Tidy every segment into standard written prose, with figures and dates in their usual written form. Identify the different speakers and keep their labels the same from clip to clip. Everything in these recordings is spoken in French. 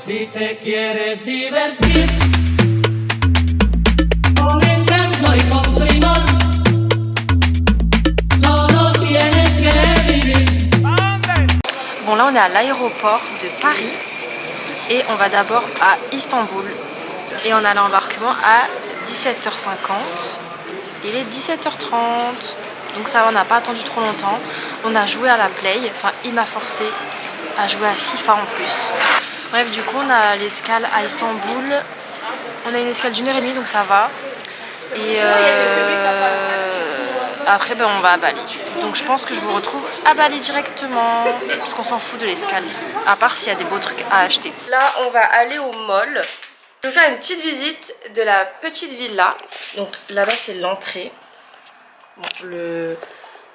Speaker 1: Si te quieres divertir con encanto y con primor, solo tienes que vivir.
Speaker 2: Bon, là on est à l'aéroport de Paris et on va d'abord à Istanbul et on a l'embarquement à 17h50. Il est 17h30, donc ça va, on n'a pas attendu trop longtemps. On a joué à la Play, enfin il m'a forcé à jouer à FIFA en plus. Bref, du coup on a l'escale à Istanbul. On a une escale d'1h30 donc ça va. Et après ben, on va à Bali. Donc je pense que je vous retrouve à Bali directement. Parce qu'on s'en fout de l'escale. À part s'il y a des beaux trucs à acheter. Là on va aller au mall. Je vais vous faire une petite visite de la petite villa. Donc là-bas c'est l'entrée. Bon, le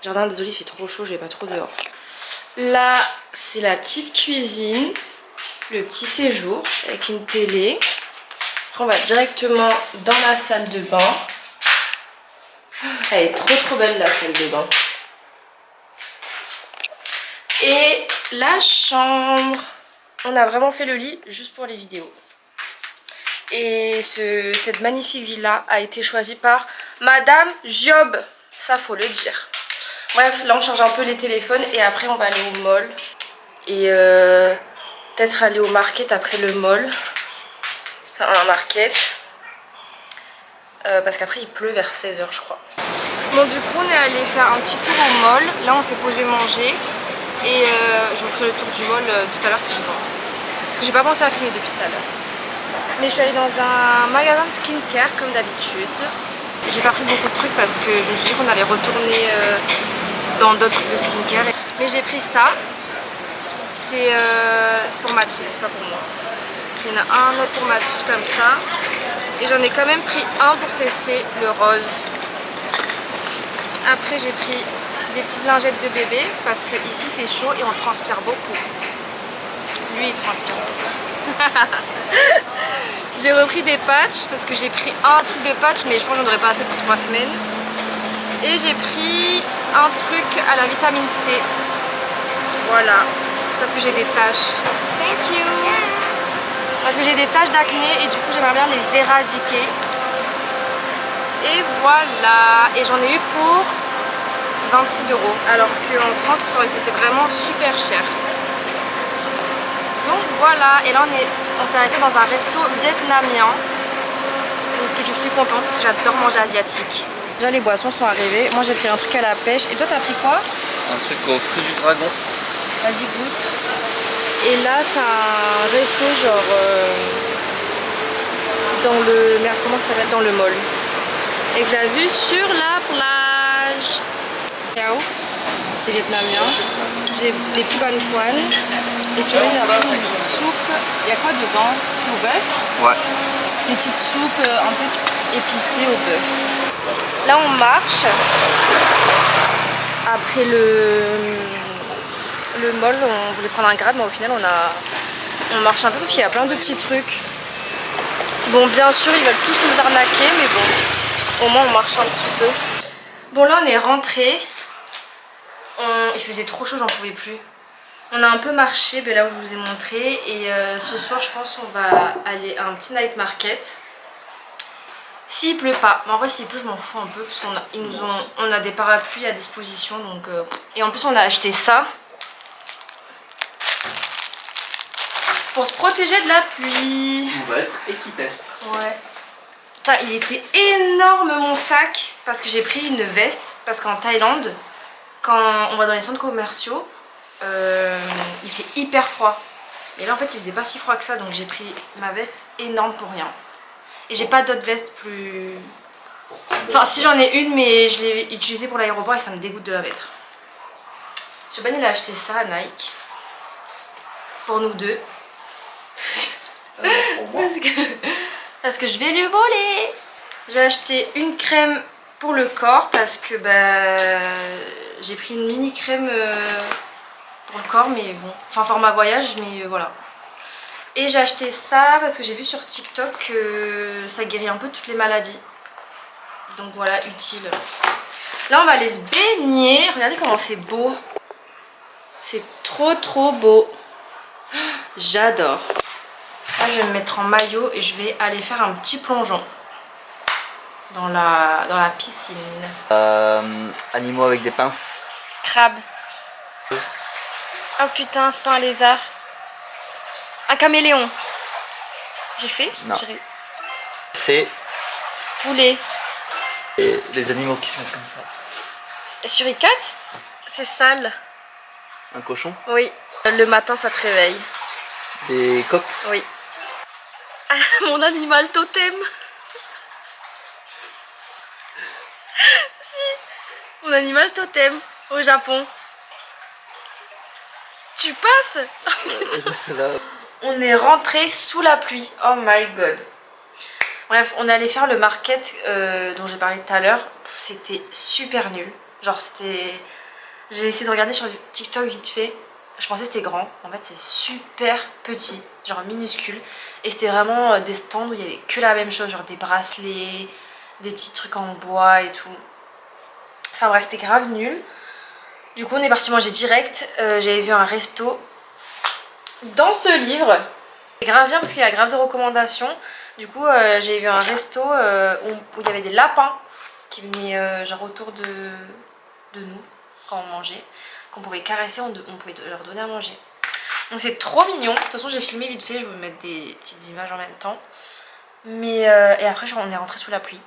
Speaker 2: jardin des olives fait trop chaud, je vais pas trop dehors. Là c'est la petite cuisine. Le petit séjour avec une télé. Après on va directement dans la salle de bain. Elle est trop belle la salle de bain. Et la chambre. On a vraiment fait le lit juste pour les vidéos. Et cette magnifique villa a été choisie par Madame Job. Ça faut le dire. Bref, là on charge un peu les téléphones et après on va aller au mall. Et peut-être aller au market après le mall. Enfin un market. Parce qu'après il pleut vers 16h je crois. Bon du coup on est allé faire un petit tour au mall. Là on s'est posé manger. Et je vous ferai le tour du mall tout à l'heure si j'y pense. Parce que j'ai pas pensé à filmer depuis tout à l'heure. Mais je suis allée dans un magasin de skincare comme d'habitude. J'ai pas pris beaucoup de trucs parce que je me suis dit qu'on allait retourner dans d'autres trucs de skincare. Mais j'ai pris ça. C'est pour Mathilde, c'est pas pour moi. Il y en a un autre pour Mathilde comme ça. Et j'en ai quand même pris un pour tester le rose. Après j'ai pris des petites lingettes de bébé parce que ici il fait chaud et on transpire beaucoup. Lui il transpire beaucoup. J'ai repris des patchs parce que j'ai pris un truc de patch mais je pense que j'en aurais pas assez pour 3 semaines. Et j'ai pris un truc à la vitamine C. Voilà. Parce que j'ai des taches. Thank you. Parce que j'ai des taches d'acné et du coup j'aimerais bien les éradiquer. Et voilà. Et j'en ai eu pour 26 €. Alors qu'en France ça aurait coûté vraiment super cher. Donc voilà. Et là on s'est arrêté dans un resto vietnamien. Donc je suis contente parce que j'adore manger asiatique. Déjà les boissons sont arrivées. Moi j'ai pris un truc à la pêche. Et toi t'as pris quoi?
Speaker 3: Un truc aux fruits du dragon.
Speaker 2: Vas-y goûte. Et là c'est un resto genre dans le... Merde comment ça s'appelle? Dans le mall. Et que j'ai vu sur la plage. Ciao. C'est vietnamien. J'ai des petits ban quan. Et sur lui il y a une petite soupe. Il y a quoi dedans? C'est au bœuf?
Speaker 3: Ouais.
Speaker 2: Une petite soupe un peu épicée au bœuf. Là on marche. Après le mall, on voulait prendre un Grab, mais au final on marche un peu parce qu'il y a plein de petits trucs. Bon bien sûr ils veulent tous nous arnaquer, mais bon, au moins on marche un petit peu. Bon là on est rentré. Il faisait trop chaud, j'en pouvais plus. On a un peu marché, ben là où je vous ai montré. Et ce soir je pense on va aller à un petit night market. S'il pleut pas, mais en vrai s'il pleut je m'en fous un peu parce qu'on a des parapluies à disposition donc et en plus on a acheté ça pour se protéger de la pluie.
Speaker 3: On va être équipeste.
Speaker 2: Ouais. Putain, il était énorme mon sac parce que j'ai pris une veste parce qu'en Thaïlande quand on va dans les centres commerciaux il fait hyper froid. Mais là en fait il faisait pas si froid que ça donc j'ai pris ma veste énorme pour rien. Et j'ai pas d'autres vestes plus... Enfin si j'en ai une mais je l'ai utilisée pour l'aéroport et ça me dégoûte de la mettre. Subhan il a acheté ça à Nike. Pour nous deux. Parce que je vais lui voler. J'ai acheté une crème pour le corps parce que bah, j'ai pris une mini crème pour le corps mais bon. Enfin format voyage mais voilà. Et j'ai acheté ça parce que j'ai vu sur TikTok que ça guérit un peu toutes les maladies. Donc voilà, utile. Là on va aller se baigner. Regardez comment c'est beau. C'est trop beau. J'adore. Là, je vais me mettre en maillot et je vais aller faire un petit plongeon dans la piscine.
Speaker 3: Animaux avec des pinces.
Speaker 2: Crabe. Oh putain, c'est pas un lézard. Un caméléon. J'ai fait?
Speaker 3: Non.
Speaker 2: J'ai...
Speaker 3: C'est
Speaker 2: Poulet.
Speaker 3: les animaux qui se mettent comme ça.
Speaker 2: Et suricate? C'est sale.
Speaker 3: Un cochon.
Speaker 2: Oui. Le matin, ça te réveille.
Speaker 3: Des coqs.
Speaker 2: Oui. Ah, mon animal totem. Si. Mon animal totem au Japon. Tu passes?
Speaker 3: Là.
Speaker 2: On est rentré sous la pluie. Oh my god. Bref, on est allé faire le market dont j'ai parlé tout à l'heure. C'était super nul. Genre c'était... J'ai essayé de regarder sur TikTok vite fait. Je pensais que c'était grand. En fait c'est super petit. Genre minuscule. Et c'était vraiment des stands où il y avait que la même chose. Genre des bracelets, des petits trucs en bois et tout. Enfin bref, c'était grave nul. Du coup on est parti manger direct. J'avais vu un resto dans ce livre. C'est grave bien parce qu'il y a grave de recommandations. Du coup j'ai vu un resto où il y avait des lapins qui venaient genre autour de nous quand on mangeait, qu'on pouvait caresser, on pouvait leur donner à manger. Donc c'est trop mignon. De toute façon j'ai filmé vite fait, je vais vous mettre des petites images en même temps. Mais et après on est rentré sous la pluie.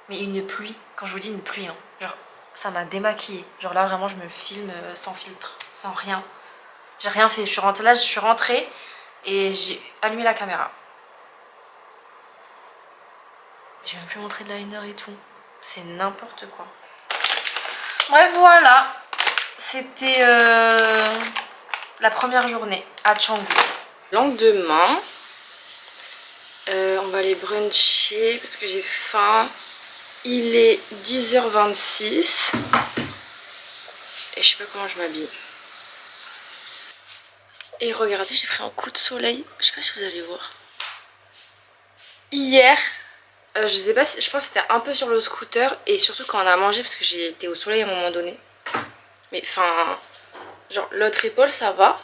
Speaker 2: Mais une pluie, quand je vous dis une pluie, hein, genre ça m'a démaquillée. Genre là vraiment je me filme sans filtre, sans rien. J'ai rien fait, je suis rentrée et j'ai allumé la caméra. J'ai même plus montré de liner et tout. C'est n'importe quoi. Bref voilà. C'était la première journée à Canggu. Lendemain, on va aller bruncher parce que j'ai faim. Il est 10h26 et je sais pas comment je m'habille. Et regardez, j'ai pris un coup de soleil. Je sais pas si vous allez voir. Hier, je sais pas, je pense que c'était un peu sur le scooter et surtout quand on a mangé parce que j'ai été au soleil à un moment donné. Mais enfin, genre l'autre épaule ça va.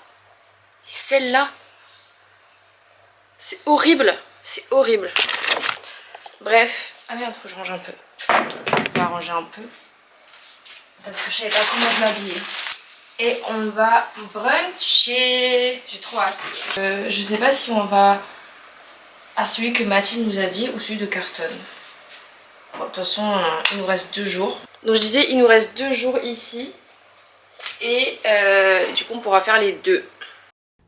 Speaker 2: Et celle-là, c'est horrible. C'est horrible. Bref. Ah merde, faut que je range un peu. On va ranger un peu. Parce que je savais pas comment je m'habiller. Et on va bruncher. J'ai trop hâte. Je sais pas si on va à celui que Mathilde nous a dit ou celui de Carton. Bon, de toute façon, il nous reste 2 jours. Donc je disais, il nous reste 2 jours ici. Et du coup, on pourra faire les deux.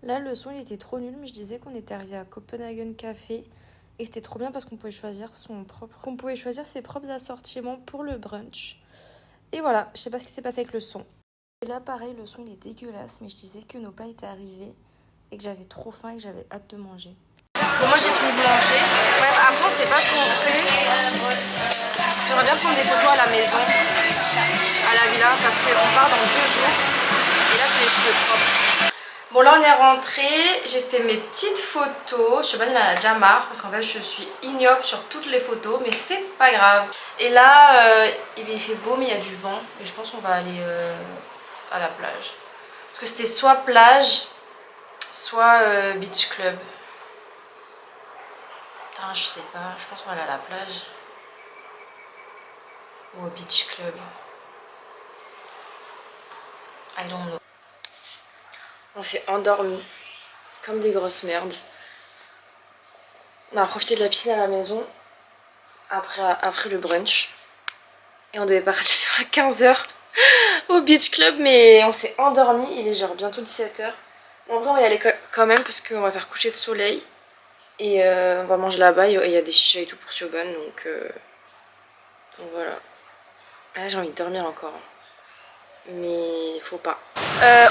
Speaker 2: Là, le son, il était trop nul, mais je disais qu'on était arrivé à Copenhagen Café. Et c'était trop bien parce qu'on pouvait choisir ses propres assortiments pour le brunch. Et voilà, je sais pas ce qui s'est passé avec le son. Et là, pareil, le son, il est dégueulasse, mais je disais que nos plats étaient arrivés et que j'avais trop faim et que j'avais hâte de manger. Bon, moi, j'ai fini de manger. Bref, après, on sait pas ce qu'on fait. J'aimerais bien prendre des photos à la maison, à la villa, parce qu'on part dans 2 jours. Et là, j'ai les cheveux propres. Bon, là, on est rentré. J'ai fait mes petites photos. Je sais pas si elle en a déjà marre, parce qu'en fait, je suis ignoble sur toutes les photos, mais c'est pas grave. Et là, il fait beau, mais il y a du vent. Et je pense qu'on va aller à la plage. Parce que c'était soit plage, soit beach club. Putain, je sais pas. Je pense qu'on va aller à la plage. Ou au beach club. I don't know. On s'est endormis comme des grosses merdes. On a profité de la piscine à la maison après le brunch. Et on devait partir à 15h au beach club, mais on s'est endormis. Il est genre bientôt 17h. En vrai, on va y aller quand même parce qu'on va faire coucher de soleil. Et on va manger là-bas. Il y a des chichas et tout pour Siobhan. Donc voilà. Là, j'ai envie de dormir encore. Mais il faut pas.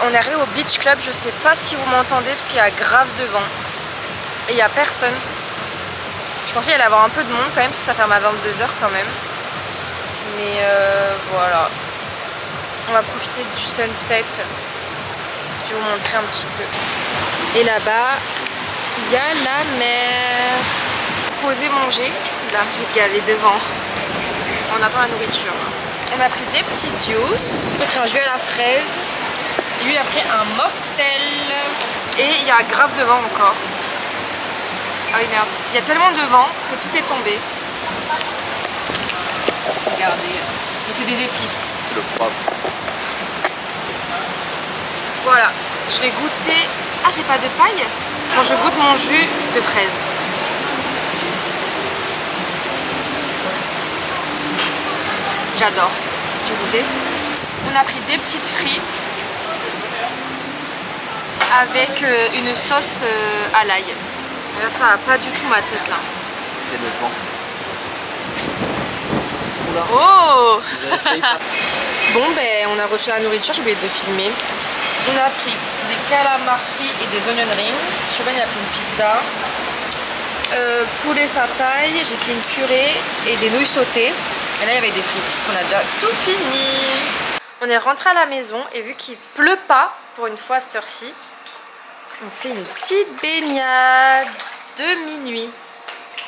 Speaker 2: On est arrivé au beach club, je sais pas si vous m'entendez parce qu'il y a grave de vent et il y a personne. Je pensais qu'il allait y avoir un peu de monde quand même, si ça ferme à 22h quand même. Mais voilà. On va profiter du sunset. Je vais vous montrer un petit peu. Et là-bas, il y a la mer. Poser manger. Là, j'ai gavé devant. On attend la nourriture. On a pris des petits juice. J'ai pris un jus à la fraise. Lui a pris un mocktail. Et il y a grave de vent encore. oui merde, il y a tellement de vent que tout est tombé. Regardez, mais c'est des épices.
Speaker 3: C'est le poivre.
Speaker 2: Voilà, je vais goûter... Ah, j'ai pas de paille? Bon, je goûte mon jus de fraise. J'adore. Tu veux goûter? On a pris des petites frites avec une sauce à l'ail. Là, ça va pas du tout ma tête là.
Speaker 3: C'est le vent.
Speaker 2: Oh! Bon, ben on a reçu la nourriture, j'ai oublié de filmer. On a pris des calamars frits et des onion rings. Chauvin il a pris une pizza. Poulet sa taille, j'ai pris une purée et des nouilles sautées. Et là il y avait des frites. On a déjà tout fini. On est rentré à la maison et vu qu'il pleut pas pour une fois à cette heure-ci, on fait une petite baignade de minuit.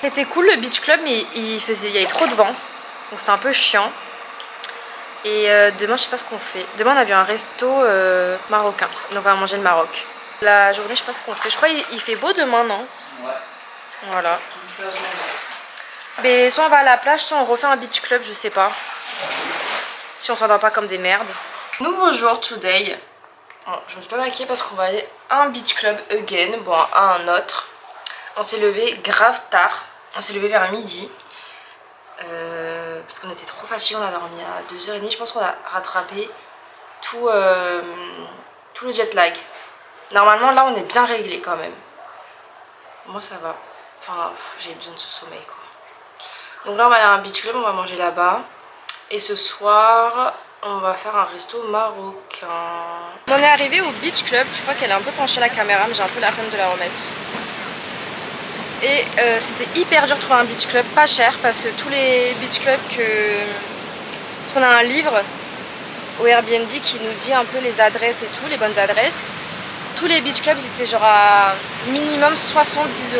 Speaker 2: C'était cool le beach club mais il y avait trop de vent. Donc c'était un peu chiant. Et demain je sais pas ce qu'on fait. Demain on a vu un resto marocain. Donc on va manger le Maroc. La journée je sais pas ce qu'on fait. Je crois qu'il fait beau demain, non?
Speaker 3: Ouais.
Speaker 2: Voilà. Mais soit on va à la plage, soit on refait un beach club, je sais pas. Si on s'endort pas comme des merdes. Nouveau jour today. Oh, je me suis pas maquillée parce qu'on va aller à un beach club again. Bon, à un autre. On s'est levé grave tard. On s'est levé vers midi. Parce qu'on était trop fatigués, on a dormi à 2h30. Je pense qu'on a rattrapé tout le jet lag. Normalement là on est bien réglé quand même. Moi ça va. Enfin j'ai besoin de ce sommeil quoi. Donc là on va aller à un beach club, on va manger là-bas. Et ce soir on va faire un resto marocain. On est arrivé au beach club, je crois qu'elle est un peu penchée la caméra mais j'ai un peu la flemme de la remettre. Et c'était hyper dur de trouver un beach club pas cher parce que tous les beach clubs parce qu'on a un livre au Airbnb qui nous dit un peu les adresses et tout, les bonnes adresses. Tous les beach clubs ils étaient genre à minimum 70 €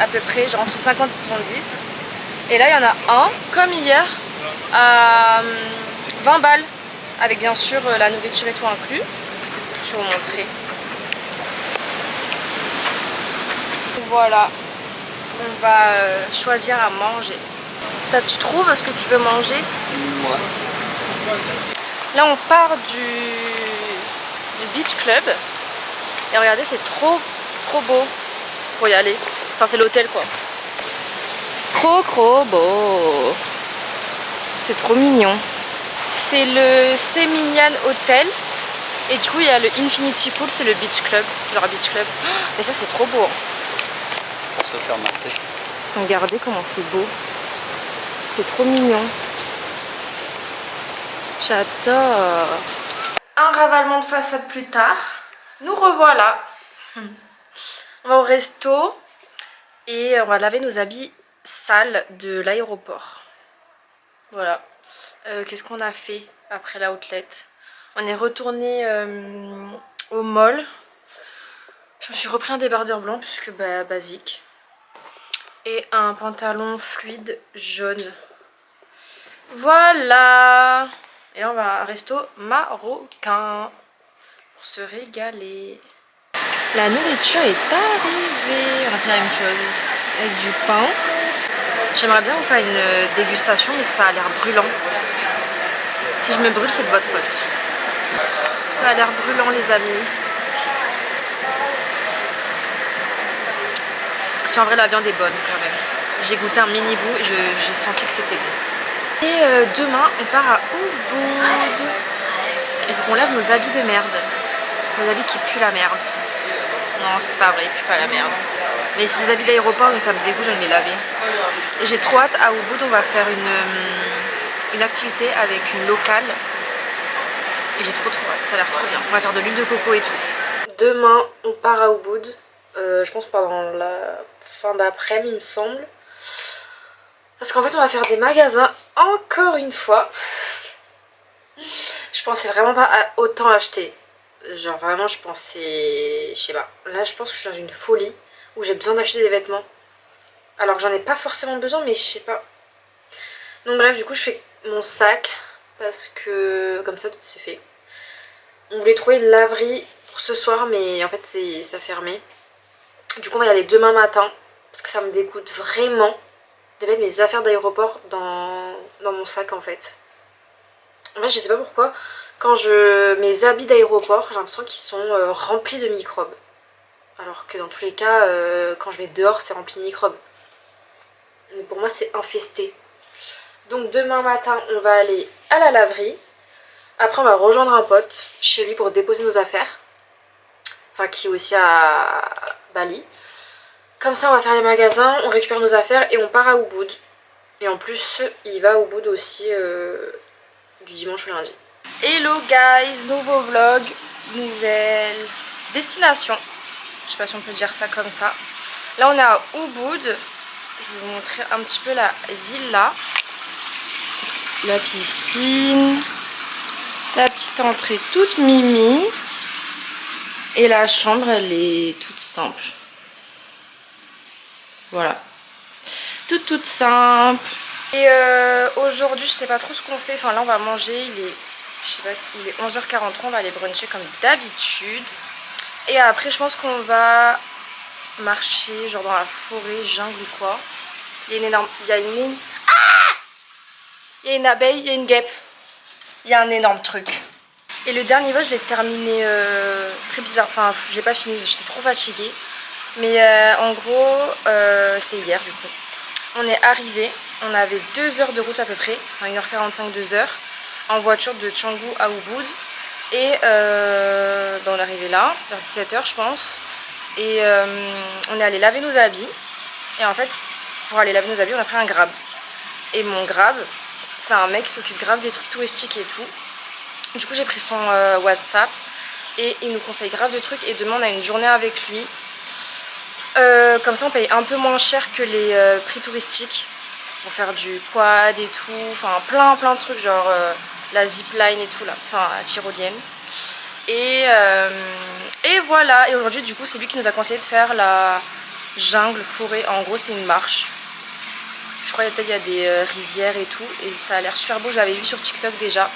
Speaker 2: à peu près, genre entre 50 et 70. Et là il y en a un, comme hier, à 20 balles avec bien sûr la nourriture et tout inclus. Je vais vous montrer. Voilà. On va choisir à manger. Tu trouves ce que tu veux manger?
Speaker 3: Moi.
Speaker 2: Là on part du beach club. Et regardez c'est trop beau pour y aller. Enfin c'est l'hôtel quoi. Trop beau. C'est trop mignon. C'est le Seminian Hotel. Et du coup il y a le Infinity Pool, c'est le beach club. C'est leur beach club. Mais ça c'est trop beau.
Speaker 3: Se faire masser.
Speaker 2: Regardez comment c'est beau. C'est trop mignon. J'adore. Un ravalement de façade plus tard. Nous revoilà. On va au resto. Et on va laver nos habits sales de l'aéroport. Voilà. Qu'est-ce qu'on a fait après la outlet? On est retourné au mall. Je me suis repris un débardeur blanc puisque bah, basique. Et un pantalon fluide jaune. Voilà. Et là on va à un resto marocain pour se régaler. La nourriture est arrivée. On a fait la même chose avec du pain. J'aimerais bien vous faire une dégustation mais ça a l'air brûlant. Si je me brûle c'est de votre faute. Ça a l'air brûlant les amis. Si en vrai la viande est bonne quand même. J'ai goûté un mini bout et j'ai senti que c'était bon. Et demain on part à Ubud. Il faut qu'on lave nos habits de merde. Nos habits qui puent la merde. Non c'est pas vrai, ils puent pas la merde. Mais c'est des habits d'aéroport donc ça me dégoûte, je vais les laver. J'ai trop hâte, à Ubud on va faire une activité avec une locale. Et j'ai trop hâte, ça a l'air trop bien. On va faire de l'huile de coco et tout. Demain on part à Ubud. Je pense pendant la fin d'après-midi il me semble. Parce qu'en fait on va faire des magasins encore une fois. Je pensais vraiment pas à autant acheter. Genre vraiment je pensais... Je sais pas. Là je pense que je suis dans une folie où j'ai besoin d'acheter des vêtements. Alors que j'en ai pas forcément besoin mais je sais pas. Donc bref du coup je fais mon sac. Parce que comme ça tout c'est fait. On voulait trouver une laverie pour ce soir mais en fait ça a fermé. Du coup on va y aller demain matin. parce que ça me dégoûte vraiment de mettre mes affaires d'aéroport dans mon sac en fait. En fait je sais pas pourquoi, quand mes habits d'aéroport j'ai l'impression qu'ils sont remplis de microbes. Alors que dans tous les cas quand je vais dehors c'est rempli de microbes. Mais pour moi c'est infesté. Donc demain matin on va aller à la laverie. Après on va rejoindre un pote chez lui pour déposer nos affaires. Enfin qui est aussi à Bali. Comme ça on va faire les magasins, on récupère nos affaires et on part à Ubud. Et en plus il va à Ubud aussi du dimanche au lundi. Hello guys, nouveau vlog, nouvelle destination. Je sais pas si on peut dire ça comme ça. Là on est à Ubud. Je vais vous montrer un petit peu la villa. La piscine. La petite entrée toute mimi. Et la chambre elle est toute simple. Voilà. Toute simple. Et aujourd'hui je sais pas trop ce qu'on fait. Enfin là on va manger. Il est 11h43. On va aller bruncher comme d'habitude. Et après je pense qu'on va marcher genre dans la forêt, jungle ou quoi. Il y a une énorme... Il y a une abeille, il y a une guêpe. Il y a un énorme truc. Et le dernier vol je l'ai terminé très bizarre. Enfin je l'ai pas fini, j'étais trop fatiguée. Mais en gros c'était hier du coup. On est arrivé, on avait 2 heures de route à peu près. Enfin 1h45, 2 heures. En voiture de Canggu à Ubud. Et on est arrivé là, vers 17h je pense. Et on est allé laver nos habits. Et en fait, pour aller laver nos habits, on a pris un Grab. Et mon Grab, c'est un mec qui s'occupe grave des trucs touristiques et tout. Du coup, j'ai pris son WhatsApp. Et il nous conseille grave de trucs. Et demain, on a une journée avec lui. Comme ça, on paye un peu moins cher que les prix touristiques. Pour faire du quad et tout. Enfin, plein de trucs, genre... la zipline et tout là, enfin la tyrolienne. Et voilà, et aujourd'hui du coup c'est lui qui nous a conseillé de faire la jungle forêt. En gros c'est une marche. Je crois qu'il y a des rizières et tout. Et ça a l'air super beau, je l'avais vu sur TikTok déjà.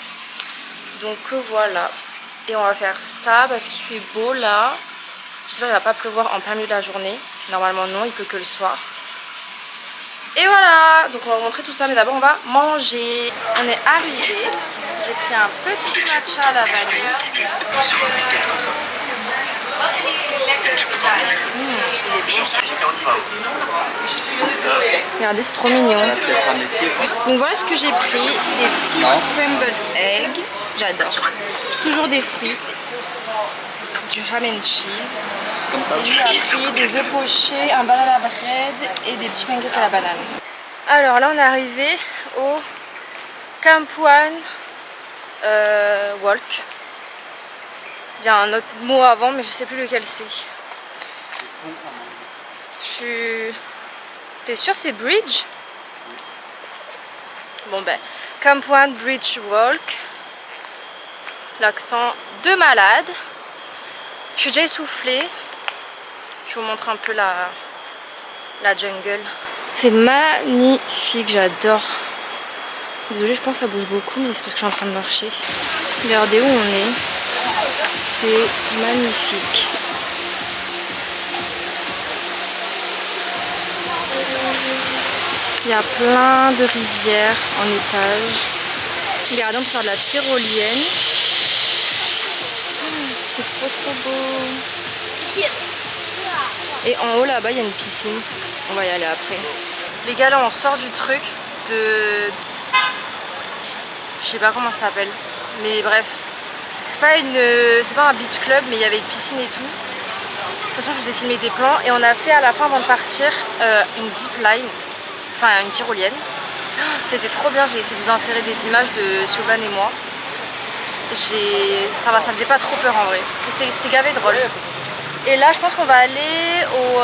Speaker 2: Donc voilà. Et on va faire ça parce qu'il fait beau là. J'espère qu'il va pas pleuvoir en plein milieu de la journée. Normalement non, il pleut que le soir. Et voilà, donc on va vous montrer tout ça, mais d'abord on va manger. On est arrivé, j'ai pris un petit matcha à la vanille. Regardez, c'est trop mignon. Donc voilà ce que j'ai pris, des petits scrambled eggs, j'adore. Toujours des fruits, du ham and cheese.
Speaker 3: Comme ça.
Speaker 2: Et lui a pris des œufs pochés, un banana bread et des petits pancakes à la banane. Alors là on est arrivé au Kampuan Walk. Il y a un autre mot avant mais je sais plus lequel c'est. T'es sûr c'est bridge? Bon ben, Kampuan Bridge Walk. L'accent de malade. Je suis déjà essoufflée. Je vous montre un peu la jungle. C'est magnifique, j'adore. Désolée, je pense que ça bouge beaucoup, mais c'est parce que je suis en train de marcher. Regardez où on est. C'est magnifique. Il y a plein de rizières en étage. Regardez, on peut faire de la tyrolienne. C'est trop beau. Et en haut là-bas il y a une piscine. On va y aller après. Les gars là on sort du truc de... Je sais pas comment ça s'appelle. Mais bref. C'est pas un beach club mais il y avait une piscine et tout. De toute façon je vous ai filmé des plans. Et on a fait à la fin avant de partir une zipline. Enfin une tyrolienne. C'était trop bien, je vais essayer de vous insérer des images de Siobhan et moi. Ça faisait pas trop peur en vrai. C'était gavé drôle. Et là je pense qu'on va aller au...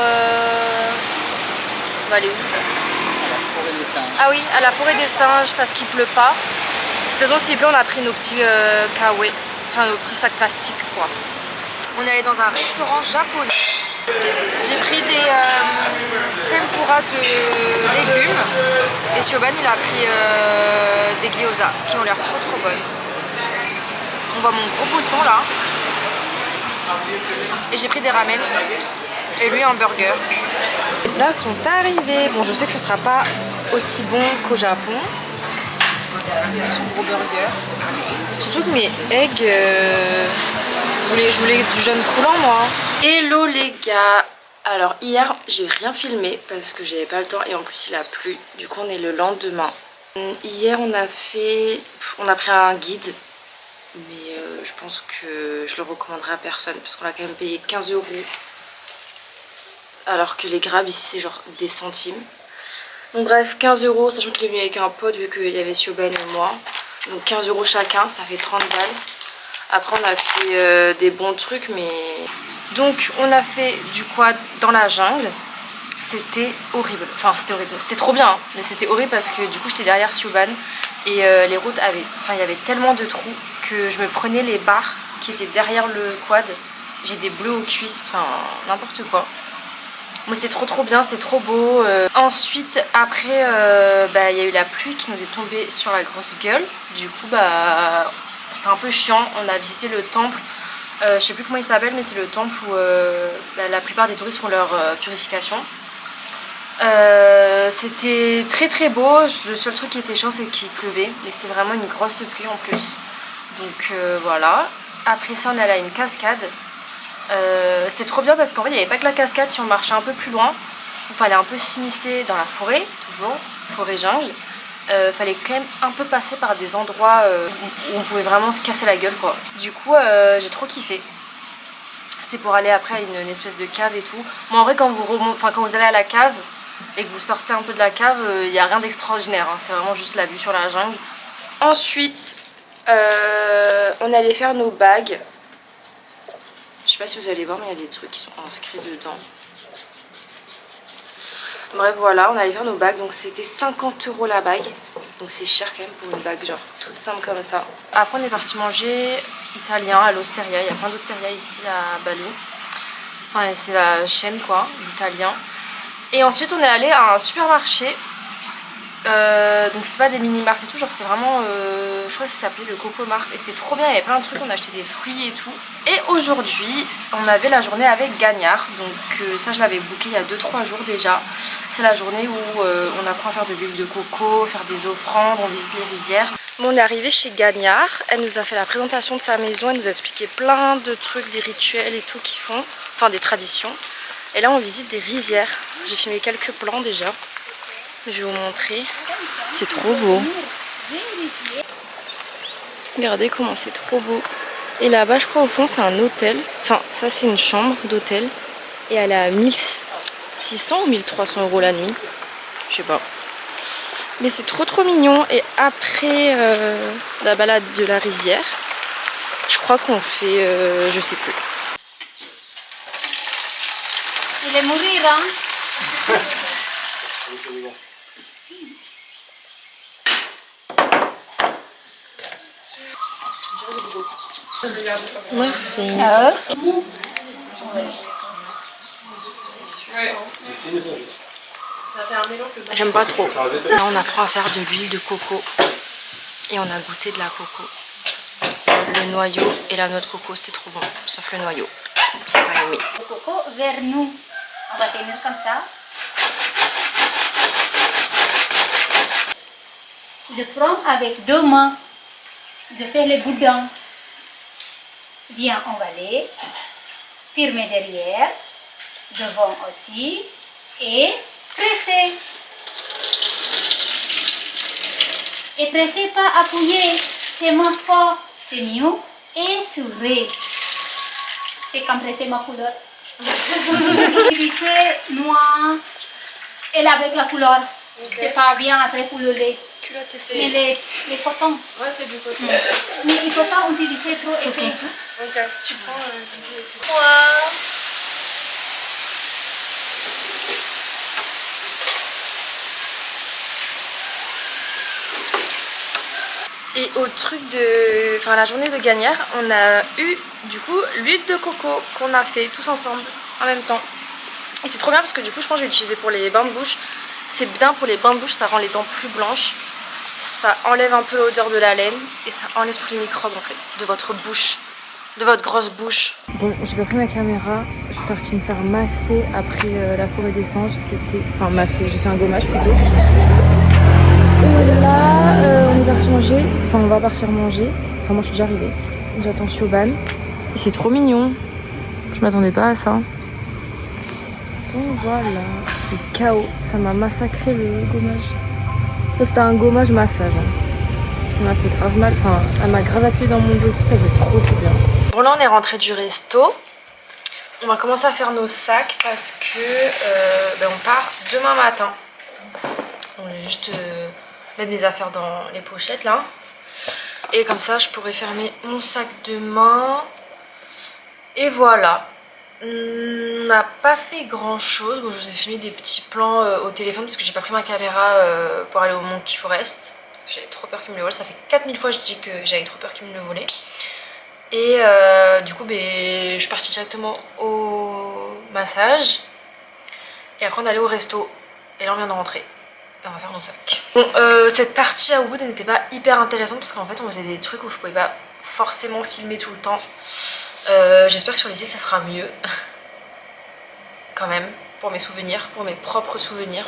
Speaker 2: On va aller où?
Speaker 3: À la forêt des singes.
Speaker 2: Ah oui, à la forêt des singes parce qu'il pleut pas. De toute façon s'il pleut on a pris nos petits kawaii, enfin nos petits sacs plastiques quoi. On est allé dans un restaurant japonais. J'ai pris des tempura de légumes et Siobhan il a pris des gyoza qui ont l'air trop bonnes. On voit mon gros bouton là. Et j'ai pris des ramen. et lui un burger. Les plats sont arrivés. Bon, je sais que ça sera pas aussi bon qu'au Japon. Son gros burger. Surtout que mes eggs, je voulais du jaune coulant moi. Hello les gars. Alors hier j'ai rien filmé parce que j'avais pas le temps et en plus il a plu. Du coup on est le lendemain. Hier on a pris un guide. Mais je pense que je le recommanderai à personne parce qu'on a quand même payé 15 €. Alors que les grabs ici c'est genre des centimes. Donc bref, 15 €, sachant qu'il est venu avec un pote vu qu'il y avait Sioban et moi. Donc 15 € chacun, ça fait 30 balles. Après on a fait des bons trucs mais... Donc on a fait du quad dans la jungle. C'était horrible. Enfin c'était horrible, c'était trop bien hein. Mais c'était horrible parce que du coup j'étais derrière Sioban. Et les routes avaient... Enfin il y avait tellement de trous que je me prenais les barres qui étaient derrière le quad. J'ai des bleus aux cuisses, enfin n'importe quoi. Mais c'était trop bien, c'était trop beau. Ensuite, après, il y a eu la pluie qui nous est tombée sur la grosse gueule. Du coup, c'était un peu chiant. On a visité le temple. Je sais plus comment il s'appelle, mais c'est le temple où la plupart des touristes font leur purification. C'était très beau. Le seul truc qui était chiant, c'est qu'il pleuvait. Mais c'était vraiment une grosse pluie en plus. Donc voilà. Après ça, on est allé à une cascade. C'était trop bien parce qu'en fait il n'y avait pas que la cascade. Si on marchait un peu plus loin, il fallait un peu s'immiscer dans la forêt, toujours, forêt jungle. Fallait quand même un peu passer par des endroits où on pouvait vraiment se casser la gueule quoi. Du coup j'ai trop kiffé. C'était pour aller après à une espèce de cave et tout. Moi en vrai quand vous allez à la cave et que vous sortez un peu de la cave, il n'y a rien d'extraordinaire hein. C'est vraiment juste la vue sur la jungle. Ensuite on allait faire nos bagues. Je sais pas si vous allez voir mais il y a des trucs qui sont inscrits dedans. Bref voilà, on allait faire nos bagues, donc c'était 50 € la bague. Donc c'est cher quand même pour une bague genre toute simple comme ça. Après on est parti manger italien à l'Osteria, il y a plein d'Osteria ici à Bali. Enfin c'est la chaîne quoi, d'italien. Et ensuite on est allé à un supermarché. Donc c'était pas des mini-marts et tout, genre c'était vraiment, je crois que ça s'appelait le Coco Mart. Et c'était trop bien, il y avait plein de trucs, on a acheté des fruits et tout. Et aujourd'hui, on avait la journée avec Gagnard. Donc ça je l'avais booké il y a 2-3 jours déjà. C'est la journée où on apprend à faire de l'huile de coco, faire des offrandes, on visite les rizières. Bon, on est arrivé chez Gagnard, elle nous a fait la présentation de sa maison, elle nous a expliqué plein de trucs, des rituels et tout qu'ils font, enfin des traditions. Et là on visite des rizières, j'ai filmé quelques plans déjà. Je vais vous montrer. C'est trop beau. Regardez comment c'est trop beau. Et là-bas, je crois au fond, c'est un hôtel. Enfin, ça, c'est une chambre d'hôtel. Et elle est à 1600 ou 1300 € la nuit. Je sais pas. Mais c'est trop mignon. Et après la balade de la rizière, je crois qu'on fait... je sais plus.
Speaker 4: Il est mourir, hein.
Speaker 2: Merci. J'aime pas trop. Là on apprend à faire de l'huile de coco. Et on a goûté de la coco. Le noyau et la noix de coco c'est trop bon. Sauf le noyau. J'ai pas aimé.
Speaker 4: Le coco vers nous. On va tenir comme ça. Je prends avec 2 mains. Je fais le boudin. Bien emballé. Firmer derrière. Devant aussi. Et presser. Et pressez pas, appuyez. C'est moins fort. C'est mieux. Et sourire. C'est comme presser ma couleur. Utiliser noir. Et avec la couleur. Okay. C'est pas bien après pour le lait.
Speaker 2: Culotte
Speaker 4: Mais les cotons.
Speaker 2: Ouais, c'est du coton.
Speaker 4: Mais il ne faut pas utiliser trop épais.
Speaker 2: Ok, tu prends Et au truc de... Enfin, la journée de Gagnard, on a eu du coup l'huile de coco qu'on a fait tous ensemble en même temps. Et c'est trop bien parce que du coup je pense que je vais l'utiliser pour les bains de bouche. C'est bien pour les bains de bouche, ça rend les dents plus blanches. Ça enlève un peu l'odeur de la laine et ça enlève tous les microbes en fait de votre bouche. de votre grosse bouche.
Speaker 5: Bon, j'ai pas pris ma caméra, je suis partie me faire masser après la forêt des singes, c'était... Enfin masser, j'ai fait un gommage plutôt. Et là, on est parti manger, enfin on va partir manger, enfin moi je suis déjà arrivée. J'attends Siobhan. Et c'est trop mignon, je m'attendais pas à ça. Donc voilà, c'est KO, ça m'a massacré le gommage. Ça c'était un gommage massage. Ça m'a fait grave mal, enfin elle m'a grave appuyé dans mon dos, tout ça faisait trop du bien.
Speaker 2: Bon là on est rentré du resto. On va commencer à faire nos sacs parce que on part demain matin. On va juste mettre mes affaires dans les pochettes là. Et comme ça je pourrai fermer mon sac demain. Et voilà. On n'a pas fait grand chose. Bon, je vous ai filmé des petits plans au téléphone parce que j'ai pas pris ma caméra pour aller au Monkey Forest. Parce que j'avais trop peur qu'il me le vole. Ça fait 4000 fois que je dis que j'avais trop peur qu'il me le volait. Et du coup je suis partie directement au massage. Et après on allait au resto. Et là on vient de rentrer. Et on va faire nos sacs. Bon, cette partie à Ubud n'était pas hyper intéressante parce qu'en fait on faisait des trucs où je pouvais pas forcément filmer tout le temps. J'espère que sur les îles ça sera mieux. Quand même, pour mes souvenirs, pour mes propres souvenirs.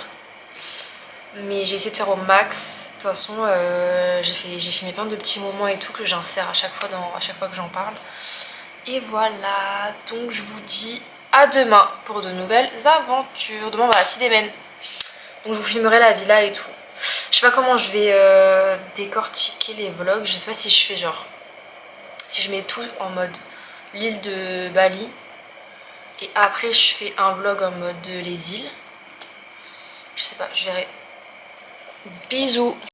Speaker 2: Mais j'ai essayé de faire au max. De toute façon, j'ai filmé plein de petits moments et tout que j'insère à chaque fois que j'en parle. Et voilà, donc je vous dis à demain pour de nouvelles aventures. Demain on va à Sidémen. Donc je vous filmerai la villa et tout. Je sais pas comment je vais décortiquer les vlogs. Je sais pas si je fais genre... Si je mets tout en mode l'île de Bali. Et après je fais un vlog en mode les îles. Je sais pas, je verrai. Bisous.